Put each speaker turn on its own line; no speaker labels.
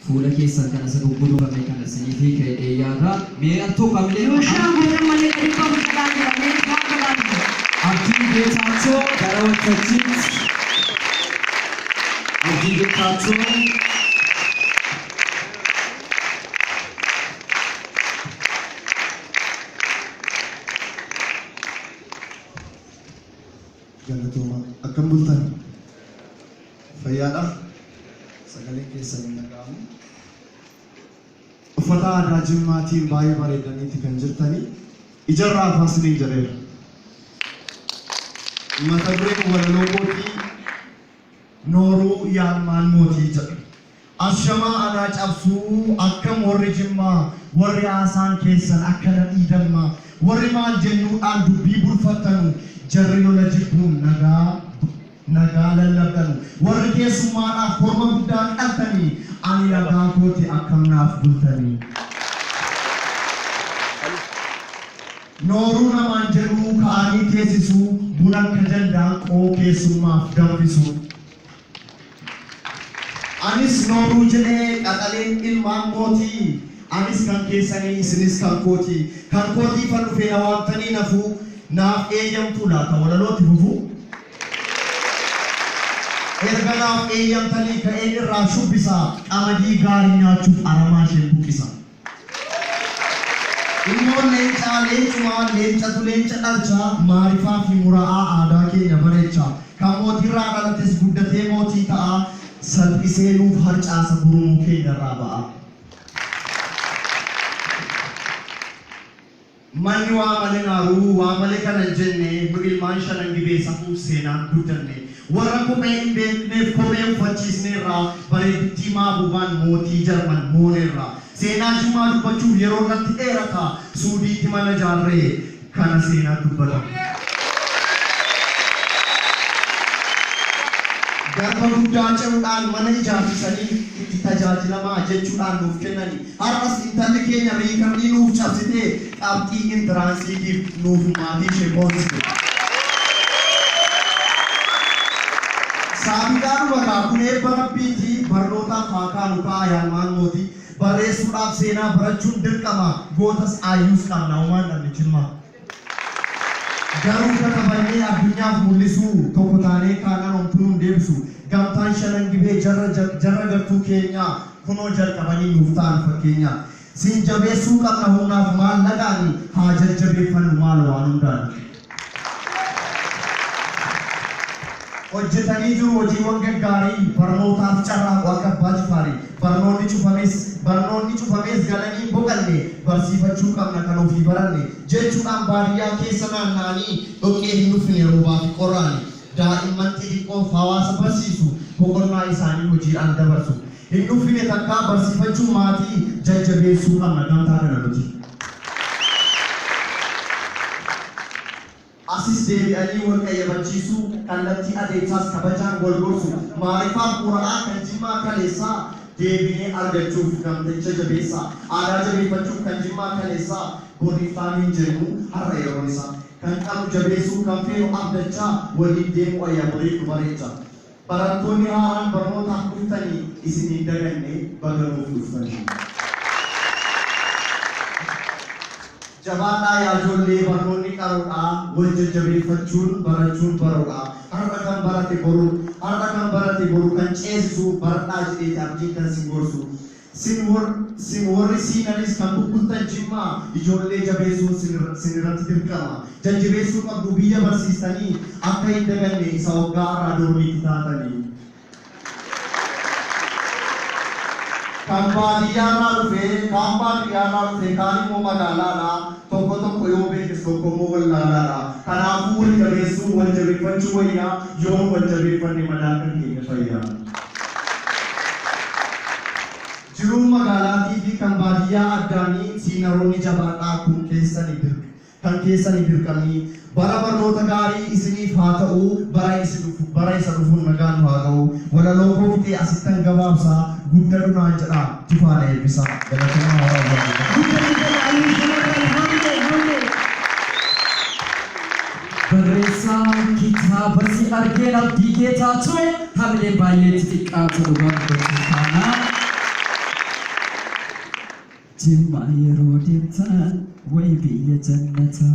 fuula keessan kana isa gurguduu qabne kana siniifi ka'ee yaada mee attoo qablee
Yoshaan godhan malee dhibba bulchaan jira mee gaafa laatu.
abdii geetaachoo gara waltajjiitti abdii geetaachoo
Galatuma akkam bultan fayyaadha sagalee keessan nagamu uffata aadaa jimmaatiin baay'ee bareedaniiti kan jirtanii ijarraa faasiliin jedheera mata dureen walaloo mootii nooruu yaammaan mootii jedhu ashamaa anaa cabsuu akkam warri jimmaa warri haasaan keessan akkana dhiidammaa warri maal jennuudhaan dubbii bulfattanu jarri lola jibbuun nagaa lallabdanu warri keessummaadhaaf korma guddaa qaltanii ani nagaa kooti akkam naaf bultanii nooruu namaan jedhuu ka'anii teessisuu buna akka dandaanqoo keessummaaf danfisuu anis nooruu jedhee qaxaleen ilmaan mootii anis kan keessanii isinis kan kootii fan dhufee na waamtanii nafuu naaf eeyyamtu laata walalooti fufuu erga naaf eeyyamtanii ka'een irraa shubbisaa qamadii gaarii nyaachuuf aramaa isheen buqqisa immoon leencaa leencumaa leencatu leenca dhalchaa maarifaa fi mura'aa aadaa keenya bareechaa kan mootiirraa dhalates guddatee mootii ta'a salphisee nuuf harcaasa gurmuu keenya irraa ba'a Manni waa malee naaruu waa malee kana jenne nu ilmaan shanan gibee safuu seenaan guddanne warra kophee hin beekneef kophee uffachiisneerraa bareedittii maabubaan mootii jarman mooneerraa seenaa jimaa dubbachuuf yeroo irratti dheerata suudiitti mana jaarree kana seenaa dubbata. Garba guddaa ce'uudhaan mana ijaarsisanii itti tajaajilamaa jechuudhaan nuuf kennanii har'as intalli keenya riikamni nuuf cabsitee qabxii intiraansiitiif nuuf maatii ishee boonsite. Saabiidhaanuma kun eebba rabbiiti barnootaaf haa kaanu ka'a yaalmaan mootii barreessuudhaaf seenaa barachuun dirqama gootas ayyuus qabna uumaan dhabne jimmaa. Garuu katabannee addunyaaf mul'isuu tokko taanee kaanaan omtuun deebisu gamtaan shanan gibee jarra gartuu keenya kunoo jalqabanii nuuf ta'an fakkeenya siin jabeessuu qabna humnaaf maallaqaan haa jajjabeeffannu maal waan hundaan hojjetanii jiru hojiiwwan gaggaarii barnootaaf carraaqu akka abbaa jifaarii barnoonni cufamees galanii boqanne barsiifachuu qabna kan ofii baranne jechuudhaan baadiyyaa keessa naanna'anii dhoqqee hin dhufne roobaa fi qorraani daa'imman xixiqqoof hawaasa barsiisu boqonnaa isaanii hojiidhaan dabarsu hin dhufne takkaa barsiifachuu maatii jajjabeessuu qabna gamtaa kana nuti. Asis deebi'anii wal qayyabachiisuu kallattii adeemsaas kabajaan wal gorsu maarifaan qura'aa kan jimmaa kaleessaa deebinee argachuuf gamticha jabeessaa aadaa jabeeffachuuf kan jimmaa kaleessaa bonifaaniin jennu har'a yeroon isaa kan qabu jabeessuu kan feenu abdachaa waliin deemu ayyaa boriif nu bareecha barattoonni haaraan barnootaaf dhuftanii isin hin daganne baganuuf dhuftanii. Jabaadhaa yaa ijoollee barnoonni qaruudhaa wal jajjabeeffachuun barachuun baruudhaa har'a kan barate boru kan ceesisu baradhaa jedheeti abdiin kan sin gorsu sin warri siinanis kan bubbultan jimmaa ijoollee jabeessuun sin irratti dirqama jajjabeessuu qabdu biyya barsiistanii akka hin daganne isa waggaa irraa dormiitti taatanii. Kan baadiyyaarraa dhufe kaan immoo magaalaadhaa tokko yoo beekis tokko immoo wallaalaadhaa kanaafuu wal jabeessuu wal jabeeffachuu wayyaa yoo wal jabeeffanne madaa kan keenya fayyaa. Jiruun magaalaatii fi kan baadiyyaa addaanii siinaroonni jabaadhaa kan keessanii dirqamanii bara barnoota gaarii isiniif haa ta'u bara isa dhufuun nagaan haa ga'u walaloo koofitee asittan gabaabsaa guddaa dunaan jedha jifaana eebbisaa galatamaa
barreessaa kitaaba si argeen abdii geetaachoo hamilee baay'ee xixiqqaa ta'uu barbaadu Jimma yeroo deemtan way biyya jannataa.